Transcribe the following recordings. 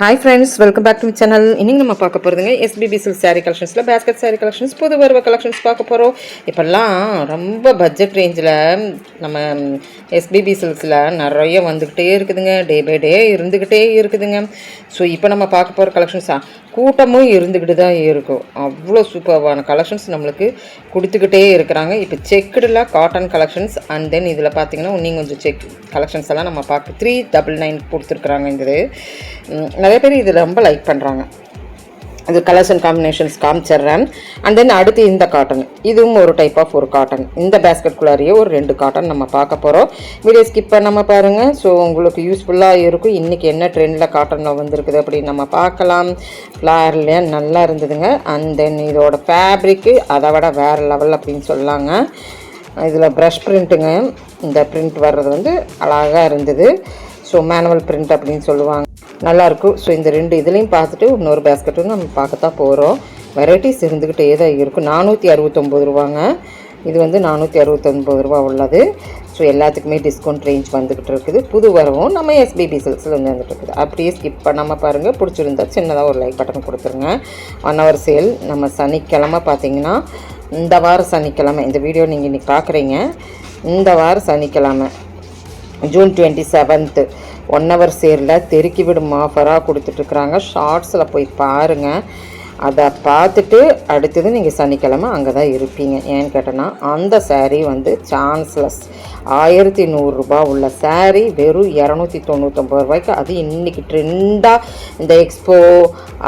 Hi friends, welcome back to channel. இன்னைக்கு நம்ம பார்க்க போகிறதுங்க எஸ்பிபி சில்க் சாரீ கலெக்ஷன்ஸில் பேஸ்கெட் சாரீ கலெக்ஷன்ஸ், புது வருவ கலெக்ஷன்ஸ் பார்க்க போகிறோம். இப்போல்லாம் ரொம்ப பட்ஜெட் ரேஞ்சில் நம்ம எஸ்பிபி சில்க்ஸில் நிறைய வந்துக்கிட்டே இருக்குதுங்க. டே பை டே இருந்துக்கிட்டே இருக்குதுங்க. ஸோ இப்போ நம்ம பார்க்க போகிற கலெக்ஷன்ஸாக கூட்டமும் இருந்துக்கிட்டு தான் இருக்கும். அவ்வளோ சூப்பர்வான கலெக்ஷன்ஸ் நம்மளுக்கு கொடுத்துக்கிட்டே இருக்கிறாங்க. இப்போ செக்குடில் காட்டன் கலெக்ஷன்ஸ் அண்ட் தென் இதில் பார்த்தீங்கன்னா இன்னும் கொஞ்சம் செக் கலெக்ஷன்ஸ் எல்லாம் நம்ம பார்க்க 399 கொடுத்துருக்குறாங்க. இது நிறைய பேர் இது ரொம்ப லைக் பண்ணுறாங்க. இது கலர்ஸ் அண்ட் காம்பினேஷன்ஸ் காமிச்சிட்றேன். அண்ட் தென் அடுத்து இந்த காட்டன், இதுவும் ஒரு டைப் ஆஃப் ஒரு காட்டன். இந்த பேஸ்கெட்குள்ளாரியே ஒரு 2 காட்டன் நம்ம பார்க்க போகிறோம். வீடியோ ஸ்கிப் பண்ணாமல் பாருங்கள். ஸோ உங்களுக்கு யூஸ்ஃபுல்லாக இருக்கும். இன்றைக்கி என்ன ட்ரெண்டில் காட்டனில் வந்திருக்குது அப்படின்னு நம்ம பார்க்கலாம். ஃப்ளார்லேயே நல்லா இருந்ததுங்க. அண்ட் தென் இதோட ஃபேப்ரிக்கு அதை விட வேறு லெவல் அப்படின்னு சொல்லாங்க. இதில் ப்ரஷ் பிரிண்ட்டுங்க. இந்த பிரிண்ட் வர்றது வந்து அழகாக இருந்தது. ஸோ மேனுவல் பிரிண்ட் அப்படின்னு சொல்லுவாங்க, நல்லாயிருக்கும். ஸோ இந்த 2 இதுலேயும் பார்த்துட்டு இன்னொரு பேஸ்கெட்டும் நம்ம பார்க்கத்தான் போகிறோம். வெரைட்டிஸ் இருந்துக்கிட்டே தான் இருக்கும். 469 ரூபாங்க. இது வந்து 469 ரூபா உள்ளது. ஸோ எல்லாத்துக்குமே டிஸ்கவுண்ட் ரேஞ்ச் வந்துக்கிட்டு இருக்குது. புது வரவும் நம்ம எஸ்பிபி சில்க்ஸில் வந்து வந்துட்டு இருக்குது. அப்படியே ஸ்கிப் பண்ணாமல் பாருங்கள். பிடிச்சிருந்தா சின்னதாக ஒரு லைக் பட்டன் கொடுத்துருங்க. 1 hour சேல் நம்ம சனிக்கிழமை பார்த்தீங்கன்னா, இந்த வாரம் சனிக்கிழமை இந்த வீடியோ நீங்கள் இன்றைக்கி பார்க்குறீங்க. இந்த வாரம் சனிக்கிழமை ஜூன் 27 1 hour சேலில் தெருக்கி விடும் ஆஃபராக கொடுத்துட்ருக்குறாங்க. ஷார்ட்ஸில் போய் பாருங்கள். அதை பார்த்துட்டு அடுத்தது நீங்கள் சனிக்கிழமை அங்கே தான் இருப்பீங்க. ஏன்னு கேட்டோன்னா அந்த சேரீ வந்து சான்ஸ்லெஸ் 1100 ரூபா உள்ள சேரீ வெறும் 299 ரூபாய்க்கு. அது இன்றைக்கி ட்ரெண்டாக இந்த எக்ஸ்போ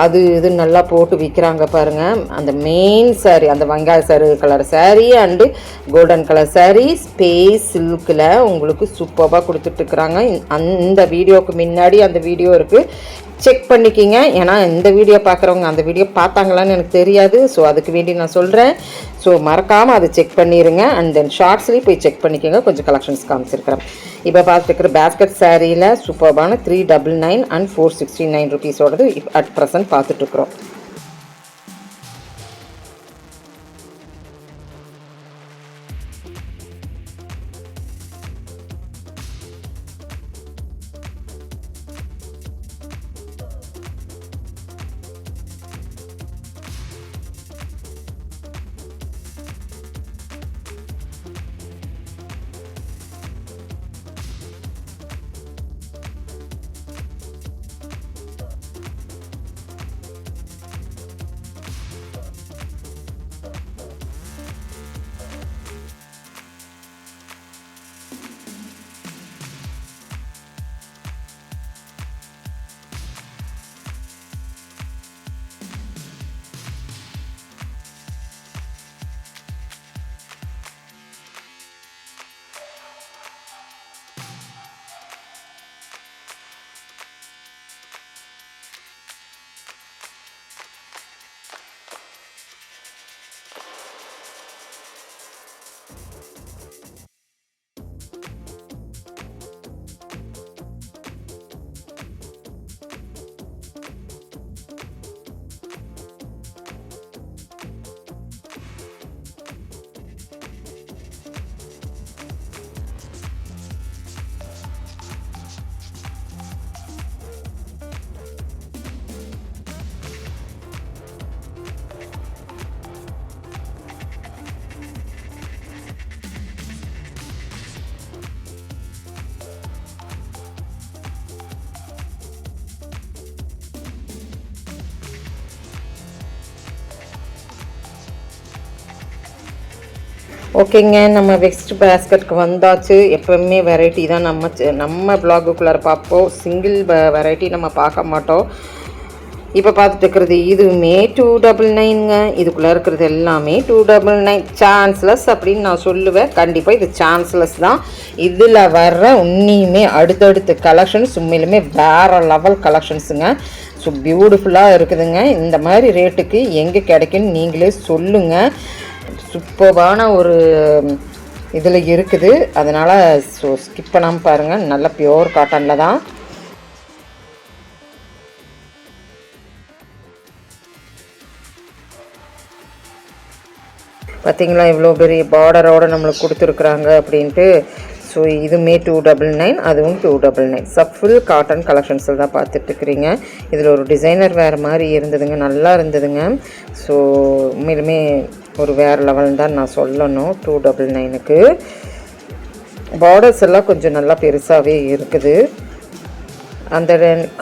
அது இது நல்லா போட்டு விற்கிறாங்க பாருங்கள். அந்த மெயின் சேரீ, அந்த வெங்காய sari colour sari and golden colour sari space சில்கில் உங்களுக்கு சூப்பராக கொடுத்துட்ருக்குறாங்க. அந்த வீடியோவுக்கு முன்னாடி அந்த வீடியோ இருக்குது, செக் பண்ணிக்கிங்க. ஏன்னா இந்த வீடியோ பார்க்குறவங்க அந்த வீடியோ பார்த்தாங்களான்னு எனக்கு தெரியாது. ஸோ அதுக்கு வேண்டி நான் சொல்கிறேன். ஸோ மறக்காமல் அதை செக் பண்ணிடுங்க. அண்ட் தென் ஷார்ட்ஸ்லேயும் போய் செக் பண்ணிக்கோங்க. கொஞ்சம் கலெக்ஷன்ஸ் காமிச்சிருக்கிறேன். இப்போ பார்த்துருக்குற பேஸ்கெட் சாரியில் சூப்பர்பான 399 அண்ட் 469 ருபீஸோடது அட் ப்ரெசன்ட் பார்த்துட்ருக்குறோம். ஓகேங்க, நம்ம நெக்ஸ்ட் பேஸ்கெட்டுக்கு வந்தாச்சு. எப்போவுமே வெரைட்டி தான் நம்ம ப்ளாகுக்குள்ளார பார்ப்போம். சிங்கிள் வெரைட்டி நம்ம பார்க்க மாட்டோம். இப்போ பார்த்துட்டு இருக்கிறது இதுவுமே 299ங்க. இதுக்குள்ளே இருக்கிறது எல்லாமே 299 சான்ஸ்லெஸ் அப்படின்னு நான் சொல்லுவேன். கண்டிப்பாக இது சான்ஸ்லெஸ் தான். இதில் வர்ற உண்மையுமே அடுத்தடுத்த கலெக்ஷன்ஸ் உண்மையிலுமே வேறு லெவல் கலெக்ஷன்ஸுங்க. ஸோ பியூட்டிஃபுல்லாக இருக்குதுங்க. இந்த மாதிரி ரேட்டுக்கு எங்கே கிடைக்குன்னு நீங்களே சொல்லுங்கள். சூப்பரான ஒரு இதில் இருக்குது. அதனால் ஸோ ஸ்கிப் பண்ணாமல் பாருங்கள். நல்ல பியோர் காட்டனில் தான். பார்த்தீங்களா இவ்வளோ பெரிய பார்டரோடு நம்மளுக்கு கொடுத்துருக்குறாங்க அப்படின்ட்டு. ஸோ ஸோ இதுவுமே 299, அதுவும் 299. ஃபுல் காட்டன் கலெக்ஷன்ஸில் தான் பார்த்துட்ருக்குறீங்க. இதில் ஒரு டிசைனர் வேறு மாதிரி இருந்ததுங்க, நல்லா இருந்ததுங்க. ஸோ உண்மையிலுமே ஒரு வேறு லெவல் தான் நான் சொல்லணும். 299க்கு பார்டர்ஸ் எல்லாம் கொஞ்சம் நல்லா பெருசாகவே இருக்குது. அந்த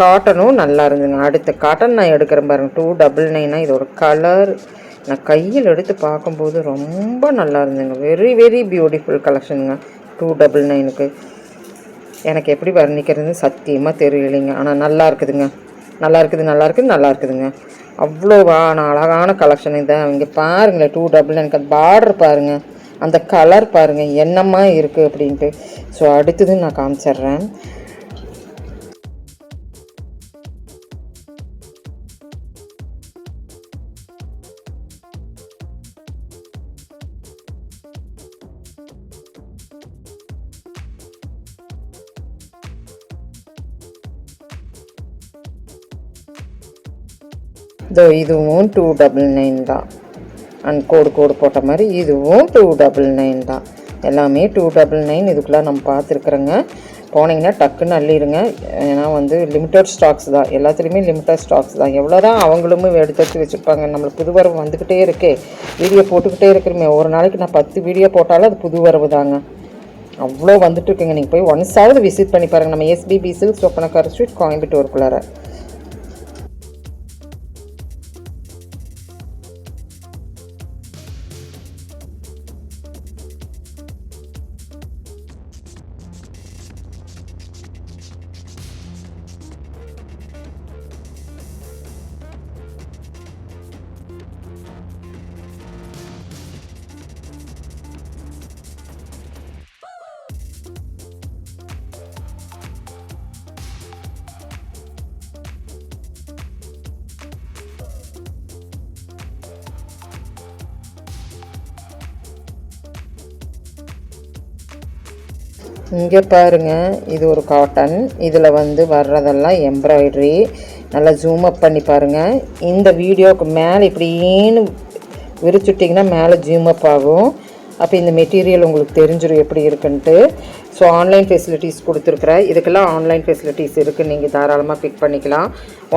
காட்டனும் நல்லா இருந்துங்க. அடுத்த காட்டன் நான் எடுக்கிறேன் பாருங்கள், 299. இதோட கலர் நான் கையில் எடுத்து பார்க்கும்போது ரொம்ப நல்லா இருந்துங்க. வெரி வெரி பியூட்டிஃபுல் கலெக்ஷனுங்க 299க்கு. எனக்கு எப்படி வர்ணிக்கிறதுன்னு சத்தியமாக தெரியலைங்க. ஆனால் நல்லா இருக்குதுங்க, நல்லா இருக்குதுங்க. அவ்வளோவான அழகான கலெக்ஷன் இதை இங்கே பாருங்களேன். 299க்கு அந்த பார்டர் பாருங்கள், அந்த கலர் பாருங்கள் என்னம்மா இருக்குது அப்படின்ட்டு. ஸோ அடுத்தது நான் காமிச்சிட்றேன். இதுவும் 299 தான். அண்ட் கோடு போட்ட மாதிரி இதுவும் 299 தான். எல்லாமே 299. இதுக்குள்ளே நம்ம பார்த்துருக்குறோங்க. போனீங்கன்னா டக்குன்னு அள்ளிடுங்க. ஏன்னா வந்து லிமிட்டட் ஸ்டாக்ஸ் தான், எல்லாத்துலேயுமே லிமிட்டட் ஸ்டாக்ஸ் தான். எவ்வளோ தான் அவங்களும் எடுத்து வச்சுருப்பாங்க. நம்மளுக்கு புது வரவு வந்துக்கிட்டே இருக்கே, வீடியோ போட்டுக்கிட்டே இருக்கிறோமே. ஒரு நாளைக்கு நான் 10 வீடியோ போட்டாலும் அது புது வரவு தாங்க. அவ்வளோ வந்துட்டுருக்குங்க. நீங்கள் போய் ஒன்ஸாவது விசிட் பண்ணி பாருங்கள். நம்ம SBB சில்க்ஸ் ஒப்பனக்கார ஸ்ட்ரீட், கோயம்புத்தூருக்குள்ளார. இங்கே பாருங்கள், இது ஒரு காட்டன். இதில் வந்து வர்றதெல்லாம் எம்ப்ராய்டரி. நல்லா ஜூம் அப் பண்ணி பாருங்கள். இந்த வீடியோவுக்கு மேலே இப்படின்னு விரிச்சுட்டிங்கன்னா மேலே ஜூம் அப் ஆகும். அப்போ இந்த மெட்டீரியல் உங்களுக்கு தெரிஞ்சிடும் எப்படி இருக்குன்ட்டு. ஸோ ஆன்லைன் ஃபெசிலிட்டிஸ் கொடுத்துருக்குறேன். இதுக்கெல்லாம் ஆன்லைன் ஃபெசிலிட்டிஸ் இருக்குது, நீங்கள் தாராளமாக பிக் பண்ணிக்கலாம்.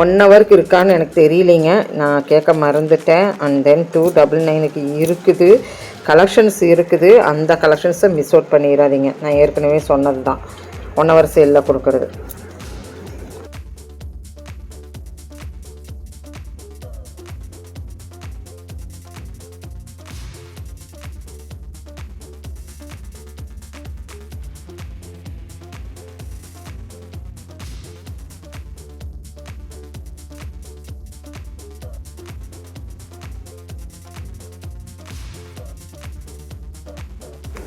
1 ஹவருக்கு இருக்கான்னு எனக்கு தெரியலைங்க, நான் கேட்க மறந்துட்டேன். அண்ட் தென் 299க்கு இருக்குது, கலெக்ஷன்ஸ் இருக்குது. அந்த கலெக்ஷன்ஸை மிஸ் அவுட் பண்ணிடாதீங்க. நான் ஏற்கனவே சொன்னது தான், 1 ஹவர் சேலில் கொடுக்குறது.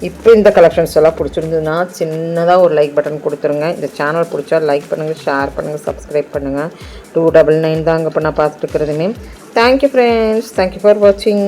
இப்போ இந்த கலெக்ஷன்ஸ் எல்லாம் பிடிச்சிருந்ததுன்னா சின்னதாக ஒரு லைக் பட்டன் கொடுத்துருங்க. இந்த சேனல் பிடிச்சா லைக் பண்ணுங்கள், ஷேர் பண்ணுங்கள், சப்ஸ்கிரைப் பண்ணுங்கள். 299 தாங்க இப்போ நான் பார்த்துட்டு இருக்கிறதுமே. தேங்க்யூ ஃப்ரெண்ட்ஸ், தேங்க்யூ ஃபார் வாட்சிங்.